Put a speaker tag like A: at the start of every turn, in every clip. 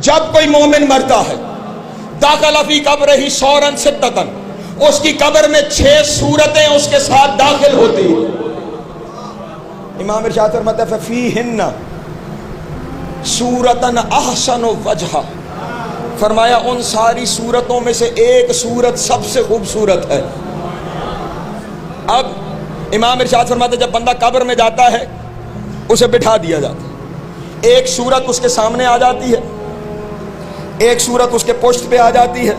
A: جب کوئی مومن مرتا ہے داخل فی قبرہ سورن ستتن، اس کی قبر میں 6 صورتیں اس کے ساتھ داخل ہوتی ہیں۔ امام ارشاد فرماتا ہے فیہن سورتن احسن وجہ، فرمایا ان ساری صورتوں میں سے ایک صورت سب سے خوبصورت ہے۔ اب امام ارشاد فرماتے جب بندہ قبر میں جاتا ہے اسے بٹھا دیا جاتا ہے، ایک صورت اس کے سامنے آ جاتی ہے، ایک صورت اس کے پشت پہ آ جاتی ہے،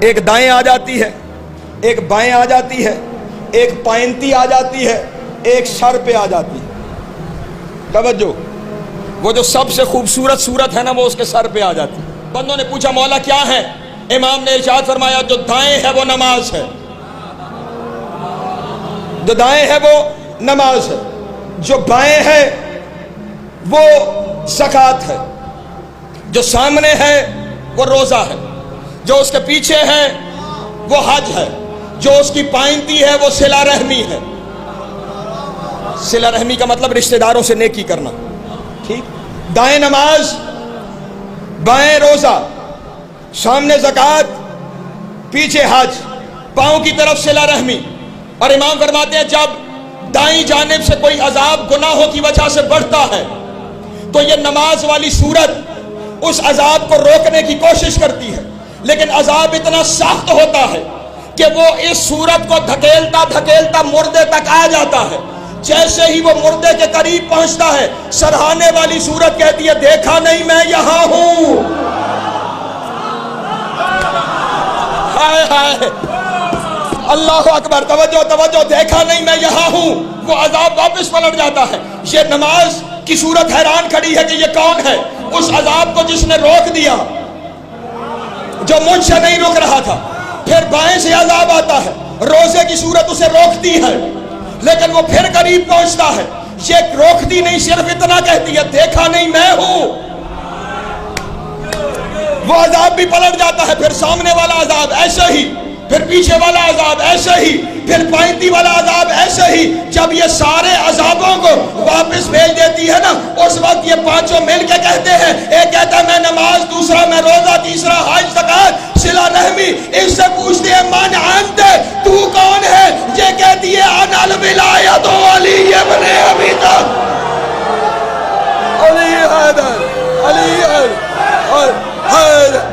A: ایک دائیں آ جاتی ہے، ایک بائیں آ جاتی ہے، ایک پائنتی آ جاتی ہے، ایک سر پہ آ جاتی ہے۔ توجہ، وہ جو سب سے خوبصورت صورت ہے نا وہ اس کے سر پہ آ جاتی ہے۔ بندوں نے پوچھا مولا کیا ہے؟ امام نے ارشاد فرمایا جو دائیں ہے وہ نماز ہے، جو دائیں ہے وہ نماز ہے، جو بائیں ہے وہ زکوٰۃ ہے، جو سامنے ہے وہ روزہ ہے، جو اس کے پیچھے ہے وہ حج ہے، جو اس کی پائنتی ہے وہ صلہ رحمی ہے۔ صلہ رحمی کا مطلب رشتہ داروں سے نیکی کرنا، ٹھیک؟ دائیں نماز، بائیں روزہ، سامنے زکوٰۃ، پیچھے حج، پاؤں کی طرف صلہ رحمی۔ اور امام فرماتے ہیں جب دائیں جانب سے کوئی عذاب گناہوں کی وجہ سے بڑھتا ہے تو یہ نماز والی صورت اس عذاب کو روکنے کی کوشش کرتی ہے، لیکن عذاب اتنا سخت ہوتا ہے کہ وہ اس صورت کو دھکیلتا دھکیلتا مردے تک آ جاتا ہے۔ جیسے ہی وہ مردے کے قریب پہنچتا ہے سرہانے والی صورت کہتی ہے دیکھا نہیں میں یہاں ہوں۔ ہائے ہائے، اللہ اکبر، توجہ توجہ، دیکھا نہیں میں یہاں ہوں۔ وہ عذاب واپس پلٹ جاتا ہے۔ یہ نماز کی صورت حیران کھڑی ہے کہ یہ کون ہے؟ اس عذاب کو جس نے روک دیا جو مجھ سے نہیں رک رہا تھا۔ پھر بائیں سے عذاب آتا ہے، روزے کی صورت اسے روکتی ہے لیکن وہ پھر قریب پہنچتا ہے، یہ روکتی نہیں، صرف اتنا کہتی ہے دیکھا نہیں میں ہوں۔ وہ عذاب بھی پلٹ جاتا ہے، پھر سامنے والا عذاب ایسے ہی، پھر پیچھے والا عذاب ایسے ہی، پھر پائنتی والا عذاب ایسے ہی۔ جب یہ سارے عذابوں کو واپس بھیج دیتی ہے نا اس وقت یہ پانچوں مل کے کہتے ہیں، ایک کہتا ہے میں نماز، دوسرا میں روزہ، تیسرا حج زکوٰۃ صلہ رحمی۔ اس سے پوچھتے ہیں من انت، تو کون ہے؟ یہ کہتی ہے انا الولایۃ علی ابن ابی طالب، علی حیدر، علی حیدر،